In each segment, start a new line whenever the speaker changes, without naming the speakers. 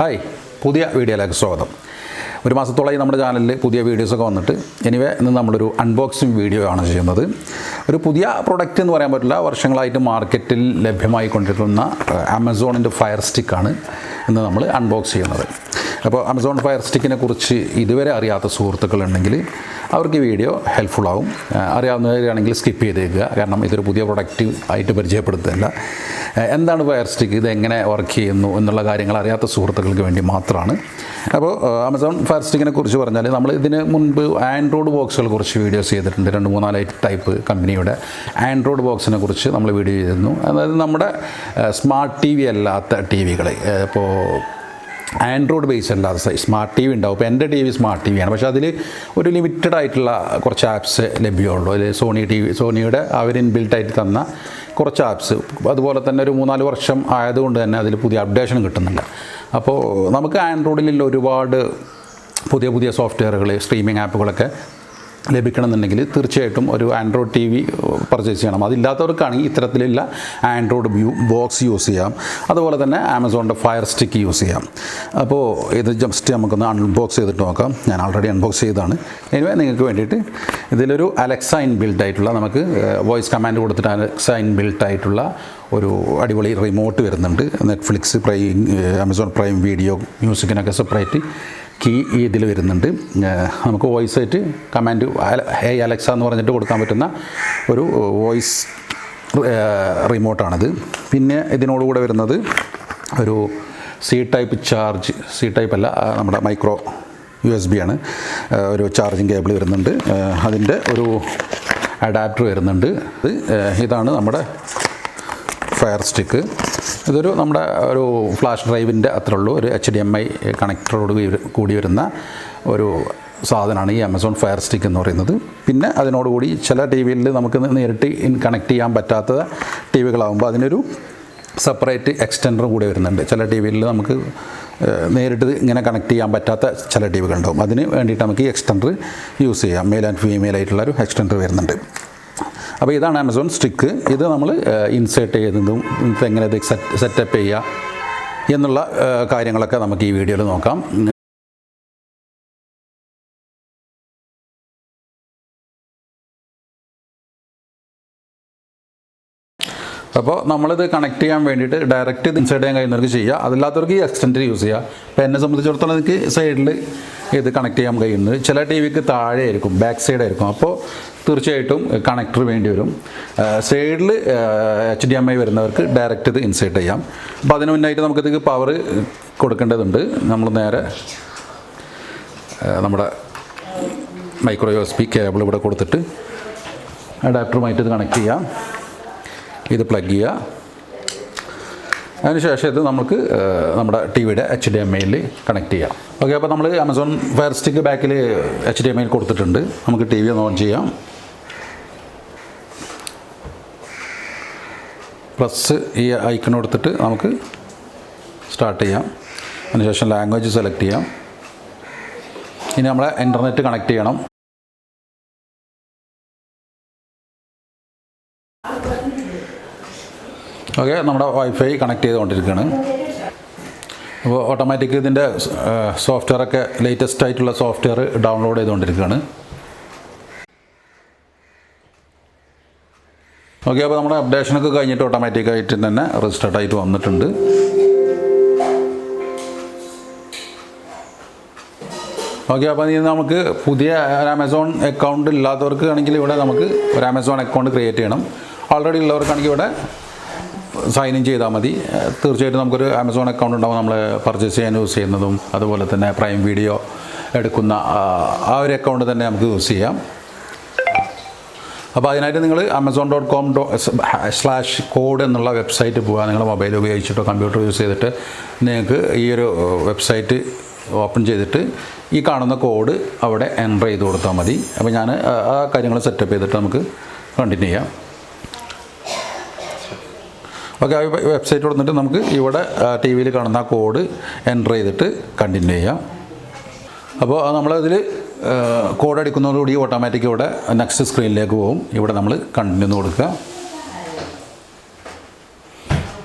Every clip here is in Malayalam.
ഹായ്, പുതിയ വീഡിയോയിലേക്ക് സ്വാഗതം. ഒരു മാസത്തോളമായി നമ്മുടെ ചാനലിൽ പുതിയ വീഡിയോസൊക്കെ വന്നിട്ട് ഇന്ന് നമ്മളൊരു അൺബോക്സിങ് വീഡിയോ ആണ് ചെയ്യുന്നത്. ഒരു പുതിയ പ്രൊഡക്റ്റ് എന്ന് പറയാൻ പറ്റില്ല, വർഷങ്ങളായിട്ട് മാർക്കറ്റിൽ ലഭ്യമായിക്കൊണ്ടിരിക്കുന്ന ആമസോണിൻ്റെ ഫയർ സ്റ്റിക്കാണ് ഇന്ന് നമ്മൾ അൺബോക്സ് ചെയ്യുന്നത്. അപ്പോൾ ആമസോൺ ഫയർ സ്റ്റിക്കിനെ കുറിച്ച് ഇതുവരെ അറിയാത്ത സുഹൃത്തുക്കളുണ്ടെങ്കിൽ അവർക്ക് ഈ വീഡിയോ ഹെൽപ്ഫുൾ ആവും. അറിയാവുന്നവരാണെങ്കിൽ സ്കിപ്പ് ചെയ്തേക്കുക, കാരണം ഇതൊരു പുതിയ പ്രൊഡക്റ്റ് ആയിട്ട് പരിചയപ്പെടുത്തുന്നില്ല. എന്താണ് ഫയർ സ്റ്റിക്ക്, ഇതെങ്ങനെ വർക്ക് ചെയ്യുന്നു എന്നുള്ള കാര്യങ്ങൾ അറിയാത്ത സുഹൃത്തുക്കൾക്ക് വേണ്ടി മാത്രമാണ്. അപ്പോൾ ആമസോൺ ഫയർ സ്റ്റിക്കിനെ കുറിച്ച് പറഞ്ഞാൽ നമ്മൾ ഇതിന് മുൻപ് ആൻഡ്രോയിഡ് ബോക്സുകളെ കുറിച്ച് വീഡിയോസ് ചെയ്തിട്ടുണ്ട്. 2-3 ടൈപ്പ് കമ്പനിയുടെ ആൻഡ്രോയിഡ് ബോക്സിനെ കുറിച്ച് നമ്മൾ വീഡിയോ ചെയ്തിരുന്നു. അതായത് നമ്മുടെ സ്മാർട്ട് ടി വി അല്ലാത്ത ടി വികൾ, ഇപ്പോൾ ആൻഡ്രോയിഡ് ബേസ് അല്ലാതെ സ്മാർട്ട് ടി വി ഉണ്ടാവും. ഇപ്പോൾ എൻ്റെ ടി വി സ്മാർട്ട് ടി വിയാണ്, പക്ഷേ അതിൽ ഒരു ലിമിറ്റഡ് ആയിട്ടുള്ള കുറച്ച് ആപ്സ് ലഭ്യമുള്ളൂ. അതിൽ സോണിയുടെ അവർ ഇൻബിൽട്ടായിട്ട് തന്ന കുറച്ച് ആപ്സ്, അതുപോലെ തന്നെ ഒരു 3-4 വർഷം ആയതുകൊണ്ട് തന്നെ അതിൽ പുതിയ അപ്ഡേഷൻ കിട്ടുന്നുണ്ട്. അപ്പോൾ നമുക്ക് ആൻഡ്രോയിഡിലുള്ള ഒരുപാട് പുതിയ സോഫ്റ്റ്വെയറുകൾ, സ്ട്രീമിംഗ് ആപ്പുകളൊക്കെ ലഭിക്കണമെന്നുണ്ടെങ്കിൽ തീർച്ചയായിട്ടും ഒരു ആൻഡ്രോയിഡ് ടി വി പർച്ചേസ് ചെയ്യണം. അതില്ലാത്തവർക്കാണെങ്കിൽ ഇത്തരത്തിലുള്ള ആൻഡ്രോയിഡ് ബോക്സ് യൂസ് ചെയ്യാം. അതുപോലെ തന്നെ ആമസോണിൻ്റെ ഫയർ സ്റ്റിക്ക് യൂസ് ചെയ്യാം. അപ്പോൾ ഇത് ജസ്റ്റ് നമുക്കൊന്ന് അൺബോക്സ് ചെയ്തിട്ട് നോക്കാം. ഞാൻ ഓൾറെഡി അൺബോക്സ് ചെയ്തതാണ്. എനിവേ നിങ്ങൾക്ക് വേണ്ടിയിട്ട് ഇതിലൊരു അലക്സ ഇൻബിൽട്ട് ആയിട്ടുള്ള, നമുക്ക് വോയിസ് കമാൻഡ് കൊടുത്തിട്ട് അലക്സ ഇൻബിൽട്ട് ആയിട്ടുള്ള ഒരു അടിപൊളി റിമോട്ട് വരുന്നുണ്ട്. നെറ്റ്ഫ്ലിക്സ്, ആമസോൺ പ്രൈം വീഡിയോ, മ്യൂസിക്കിനൊക്കെ സെപ്പറേറ്റ് കീ ഇതിൽ വരുന്നുണ്ട്. നമുക്ക് വോയിസ് ആയിട്ട് കമാൻഡ് ഹേ അലക്സ എന്ന് പറഞ്ഞിട്ട് കൊടുക്കാൻ പറ്റുന്ന ഒരു വോയിസ് റിമോട്ടാണിത്. പിന്നെ ഇതിനോടുകൂടെ വരുന്നത് ഒരു സി ടൈപ്പ് അല്ല, നമ്മുടെ മൈക്രോ USB ആണ്. ഒരു ചാർജിങ് കേബിൾ വരുന്നുണ്ട്. അതിൻ്റെ ഒരു അഡാപ്റ്റർ വരുന്നുണ്ട്. ഇതാണ് നമ്മുടെ ഫയർ സ്റ്റിക്ക്. ഇതൊരു നമ്മുടെ ഒരു ഫ്ലാഷ് ഡ്രൈവിൻ്റെ അത്ര ഉള്ളൂ, ഒരു HDMI കണക്ടറോട് കൂടി വരുന്ന ഒരു സാധനമാണ് ഈ ആമസോൺ ഫയർ സ്റ്റിക്ക് എന്ന് പറയുന്നത്. പിന്നെ അതിനോടുകൂടി ചില ടി വിയിൽ നമുക്ക് നേരിട്ട് കണക്ട് ചെയ്യാൻ പറ്റാത്ത ടി വികളാകുമ്പോൾ അതിനൊരു സെപ്പറേറ്റ് എക്സ്റ്റൻഡർ കൂടി വരുന്നുണ്ട്. ചില ടി വിയിൽ നമുക്ക് നേരിട്ട് ഇങ്ങനെ കണക്ട് ചെയ്യാൻ പറ്റാത്ത ചില ടി വികളുണ്ടാവും. അതിന് വേണ്ടിയിട്ട് നമുക്ക് ഈ എക്സ്റ്റൻഡർ യൂസ് ചെയ്യാം. മെയിൽ ആൻഡ് ഫീമെയിൽ ആയിട്ടുള്ളൊരു എക്സ്റ്റൻഡർ വരുന്നുണ്ട്. അപ്പോൾ ഇതാണ് ആമസോൺ സ്റ്റിക്ക്. ഇത് നമ്മൾ ഇൻസേർട്ട് ചെയ്യുന്നതും എങ്ങനെ ഇത് സെറ്റപ്പ് ചെയ്യുക എന്നുള്ള കാര്യങ്ങളൊക്കെ നമുക്ക് ഈ വീഡിയോയിൽ നോക്കാം. അപ്പോൾ നമ്മളിത് കണക്ട് ചെയ്യാൻ വേണ്ടിയിട്ട് ഡയറക്റ്റ് ഇത് ഇൻസേർട്ട് ചെയ്യാൻ കഴിയുന്നവർക്ക് ചെയ്യുക, അതില്ലാത്തവർക്ക് ഈ എക്സ്റ്റൻഡർ യൂസ് ചെയ്യുക. അപ്പോൾ എന്നെ സംബന്ധിച്ചിടത്തോളം എനിക്ക് സൈഡിൽ ഇത് കണക്ട് ചെയ്യാൻ കഴിയുന്നത്. ചില ടി വിക്ക് താഴെ ആയിരിക്കും, ബാക്ക് സൈഡ് ആയിരിക്കും. അപ്പോൾ തീർച്ചയായിട്ടും കണക്ടർ വേണ്ടി വരും. സൈഡിൽ HDMI വരുന്നവർക്ക് ഡയറക്റ്റ് ഇത് ഇൻസേർട്ട് ചെയ്യാം. അപ്പോൾ അതിന് മുന്നായിട്ട് നമുക്കിത് പവർ കൊടുക്കേണ്ടതുണ്ട്. നമ്മൾ നേരെ നമ്മുടെ മൈക്രോ USB കേബിൾ ഇവിടെ കൊടുത്തിട്ട് അഡാപ്റ്ററുമായിട്ട് ഇത് കണക്ട് ചെയ്യാം. ഇത് പ്ലഗ് ചെയ്യുക. അതിനുശേഷം ഇത് നമുക്ക് നമ്മുടെ ടി വിയുടെ HDMIയിൽ കണക്ട് ചെയ്യാം. ഓക്കെ, അപ്പോൾ നമ്മൾ ആമസോൺ ഫയർ സ്റ്റിക്ക് ബാക്കിൽ HDMI കൊടുത്തിട്ടുണ്ട്. നമുക്ക് ടി വി ഒന്ന് ഓൺ ചെയ്യാം. പ്ലസ് ഈ ഐക്കൺ കൊടുത്തിട്ട് നമുക്ക് സ്റ്റാർട്ട് ചെയ്യാം. അതിനുശേഷം ലാംഗ്വേജ് സെലക്ട് ചെയ്യാം. ഇനി നമ്മളെ ഇൻ്റർനെറ്റ് കണക്ട് ചെയ്യണം. ഓക്കെ, നമ്മുടെ വൈഫൈ കണക്ട് ചെയ്തുകൊണ്ടിരിക്കുകയാണ്. അപ്പോൾ ഓട്ടോമാറ്റിക് ഇതിൻ്റെ സോഫ്റ്റ്വെയറൊക്കെ ലേറ്റസ്റ്റ് ആയിട്ടുള്ള സോഫ്റ്റ്വെയർ ഡൗൺലോഡ് ചെയ്തുകൊണ്ടിരിക്കുകയാണ്. ഓക്കെ, അപ്പോൾ നമ്മുടെ അപ്ഡേഷനൊക്കെ കഴിഞ്ഞിട്ട് ഓട്ടോമാറ്റിക്കായിട്ട് തന്നെ റെജിസ്റ്റർഡ് ആയിട്ട് വന്നിട്ടുണ്ട്. ഓക്കെ, അപ്പോൾ ഇനി നമുക്ക് പുതിയ ഒരു ആമസോൺ അക്കൗണ്ട് ഇല്ലാത്തവർക്ക് ആണെങ്കിൽ ഇവിടെ നമുക്ക് ഒരു ആമസോൺ അക്കൗണ്ട് ക്രിയേറ്റ് ചെയ്യണം. ഓൾറെഡി ഉള്ളവർക്കാണെങ്കിൽ ഇവിടെ സൈൻ ഇൻ ചെയ്താൽ മതി. തീർച്ചയായിട്ടും നമുക്കൊരു ആമസോൺ അക്കൗണ്ട് ഉണ്ടാവും, നമ്മൾ പർച്ചേസ് ചെയ്യാൻ യൂസ് ചെയ്യുന്നതും അതുപോലെ തന്നെ പ്രൈം വീഡിയോ എടുക്കുന്ന ആ ഒരു അക്കൗണ്ട് തന്നെ നമുക്ക് യൂസ് ചെയ്യാം. അപ്പോൾ അതിനായിട്ട് നിങ്ങൾ amazon.com/code എന്നുള്ള വെബ്സൈറ്റ് പോകുക. നിങ്ങൾ മൊബൈൽ ഉപയോഗിച്ചിട്ടോ കമ്പ്യൂട്ടർ യൂസ് ചെയ്തിട്ട് നിങ്ങൾക്ക് ഈ ഒരു വെബ്സൈറ്റ് ഓപ്പൺ ചെയ്തിട്ട് ഈ കാണുന്ന കോഡ് അവിടെ എൻ്റർ ചെയ്ത് കൊടുത്താൽ മതി. അപ്പോൾ ഞാൻ ആ കാര്യങ്ങൾ സെറ്റപ്പ് ചെയ്തിട്ട് നമുക്ക് കണ്ടിന്യൂ ചെയ്യാം. ഓക്കെ, ആ വെബ്സൈറ്റ് കൊടുത്തിട്ട് നമുക്ക് ഇവിടെ ടി വിയിൽ കാണുന്ന കോഡ് എൻ്റർ ചെയ്തിട്ട് കണ്ടിന്യൂ ചെയ്യാം. അപ്പോൾ നമ്മളതിൽ കോഡ് അടിക്കുന്നതോടുകൂടി ഓട്ടോമാറ്റിക് ഇവിടെ നെക്സ്റ്റ് സ്ക്രീനിലേക്ക് പോകും. ഇവിടെ നമ്മൾ കണ്ടിന്യൂ എന്ന് കൊടുക്കുക.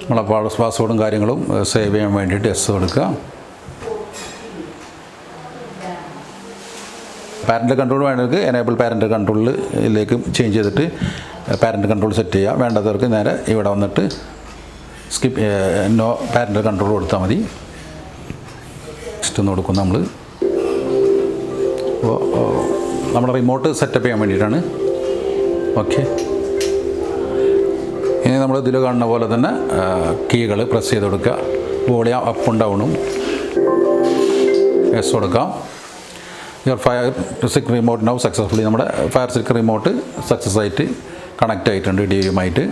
നമ്മളെ പാസ്വേഡും കാര്യങ്ങളും സേവ് ചെയ്യാൻ വേണ്ടിയിട്ട് എസ് കൊടുക്കുക. പാരൻ്റ് കൺട്രോൾ വേണ്ടവർക്ക് എനേബിൾ പാരൻ്റ് കൺട്രോളിലേക്ക് ചേഞ്ച് ചെയ്തിട്ട് പാരൻ്റ് കൺട്രോൾ സെറ്റ് ചെയ്യുക. വേണ്ടാത്തവർക്ക് നേരെ ഇവിടെ വന്നിട്ട് നോ പാരൻ്റ് കൺട്രോൾ കൊടുത്താൽ മതി. നെക്സ്റ്റ് ഒന്ന് കൊടുക്കും നമ്മൾ. അപ്പോൾ നമ്മുടെ റിമോട്ട് സെറ്റപ്പ് ചെയ്യാൻ വേണ്ടിയിട്ടാണ്. ഓക്കെ, ഇനി നമ്മൾ ഇതിൽ കാണുന്ന പോലെ തന്നെ കീകൾ പ്രസ് ചെയ്ത് കൊടുക്കുക. വോളിയം അപ്പും ഡൗണും എസ് കൊടുക്കാം. Your fire stick remote now successfully. നമ്മുടെ ഫയർ സ്റ്റിക്ക് റിമോട്ട് സക്സസ് ആയിട്ട് കണക്റ്റ് ആയിട്ടുണ്ട് ഡിവിയുമായിട്ട്.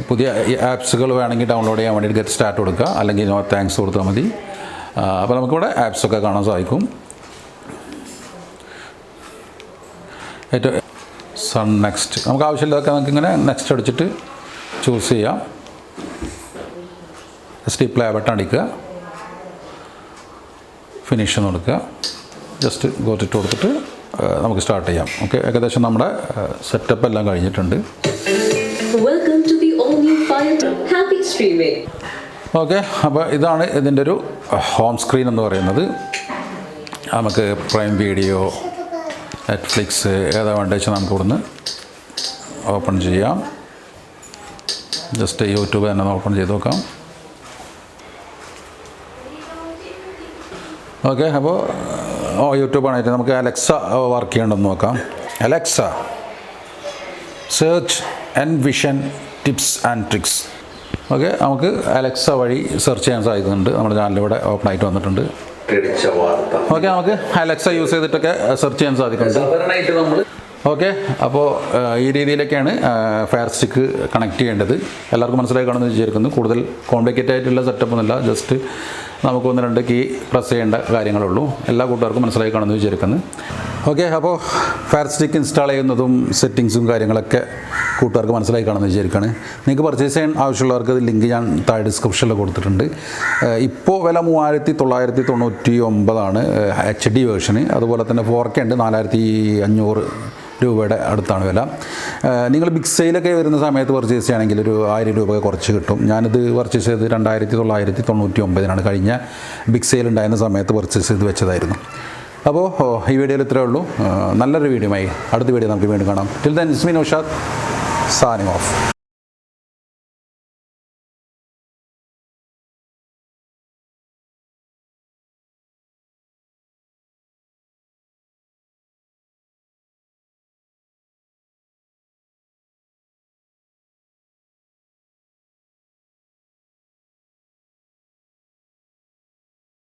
പുതിയ ആപ്സുകൾ വേണമെങ്കിൽ ഡൗൺലോഡ് ചെയ്യാൻ വേണ്ടിയിട്ട് ഗെറ്റ് സ്റ്റാർട്ട് കൊടുക്കുക, അല്ലെങ്കിൽ നോ താങ്ക്സ് കൊടുത്താൽ മതി. അപ്പോൾ നമുക്കിവിടെ ആപ്സൊക്കെ കാണാൻ സാധിക്കും. ഏറ്റവും സൺ നെക്സ്റ്റ് നമുക്ക് ആവശ്യമില്ലാതൊക്കെ നമുക്കിങ്ങനെ നെക്സ്റ്റ് അടിച്ചിട്ട് ചൂസ് ചെയ്യാം. ജസ്റ്റ് ഈ പ്ലേ ബട്ടൺ അടിക്കുക, ഫിനിഷ് എന്ന് കൊടുക്കുക, ജസ്റ്റ് ഗോറ്റിട്ട് കൊടുത്തിട്ട് നമുക്ക് സ്റ്റാർട്ട് ചെയ്യാം. ഓക്കെ, ഏകദേശം നമ്മുടെ സെറ്റപ്പ് എല്ലാം കഴിഞ്ഞിട്ടുണ്ട്. ഓക്കെ, അപ്പോൾ ഇതാണ് ഇതിൻ്റെ ഒരു ഹോം സ്ക്രീൻ എന്ന് പറയുന്നത്. നമുക്ക് പ്രൈം വീഡിയോ, നെറ്റ്ഫ്ലിക്സ് ഏതാ വേണ്ടത് വെച്ചാൽ നമുക്ക് ഇവിടുന്ന് ഓപ്പൺ ചെയ്യാം. ജസ്റ്റ് യൂട്യൂബ് തന്നെ ഓപ്പൺ ചെയ്ത് നോക്കാം. ഓക്കെ, അപ്പോൾ യൂട്യൂബാണായിട്ട് നമുക്ക് അലക്സ വർക്ക് ചെയ്യണമെന്ന് നോക്കാം. Alexa search envision tips and tricks. Okay, നമുക്ക് അലക്സ വഴി സെർച്ച് ചെയ്യാൻ സാധിക്കുന്നുണ്ട്. നമ്മുടെ ചാനലിലൂടെ ഓപ്പൺ ആയിട്ട് വന്നിട്ടുണ്ട്. ഓക്കെ, നമുക്ക് അലക്സ യൂസ് ചെയ്തിട്ടൊക്കെ സെർച്ച് ചെയ്യാൻ സാധിക്കുന്നുണ്ട്. ഓക്കെ, അപ്പോൾ ഈ രീതിയിലൊക്കെയാണ് ഫയർ സ്റ്റിക്ക് കണക്ട് ചെയ്യേണ്ടത്. എല്ലാവർക്കും മനസ്സിലായി കാണുമെന്ന് വിചാരിക്കുന്നു. കൂടുതൽ കോംപ്ലിക്കേറ്റഡ് ആയിട്ടുള്ള സെറ്റപ്പ് ഒന്നുമില്ല. ജസ്റ്റ് നമുക്ക് 1-2 കീ പ്രസ് ചെയ്യേണ്ട കാര്യങ്ങളുള്ളൂ. എല്ലാ കൂട്ടുകാർക്കും മനസ്സിലായി കാണുമെന്ന് വിചാരിക്കുന്നു. ഓക്കെ, അപ്പോൾ ഫയർ സ്റ്റിക്ക് ഇൻസ്റ്റാൾ ചെയ്യുന്നതും സെറ്റിങ്സും കാര്യങ്ങളൊക്കെ കൂട്ടുകാർക്ക് മനസ്സിലായി കാണുമെന്ന് വിചാരിക്കുകയാണ്. നിങ്ങൾക്ക് പർച്ചേസ് ചെയ്യാൻ ആവശ്യമുള്ളവർക്ക് ലിങ്ക് ഞാൻ താഴെ ഡിസ്ക്രിപ്ഷനിൽ കൊടുത്തിട്ടുണ്ട്. ഇപ്പോൾ വില 3999 HD വേർഷന്. അതുപോലെ തന്നെ 4K ഉണ്ട്, 4500 രൂപയുടെ അടുത്താണ് വില. നിങ്ങൾ ബിഗ് സെയിലൊക്കെ വരുന്ന സമയത്ത് പർച്ചേസ് ചെയ്യുകയാണെങ്കിൽ ഒരു 1000 രൂപ കുറച്ച് കിട്ടും. ഞാനിത് പർച്ചേസ് ചെയ്ത് 2999 കഴിഞ്ഞ ബിഗ് സെയിൽ ഉണ്ടായിരുന്ന സമയത്ത് പർച്ചേസ് ചെയ്ത് വെച്ചതായിരുന്നു. അപ്പോൾ ഈ വീഡിയോയിൽ ഇത്രയേ ഉള്ളൂ. നല്ലൊരു വീഡിയോയുമായി അടുത്ത വീഡിയോ നമുക്ക് വീണ്ടും കാണാം. Till then it's me Naushad, signing off.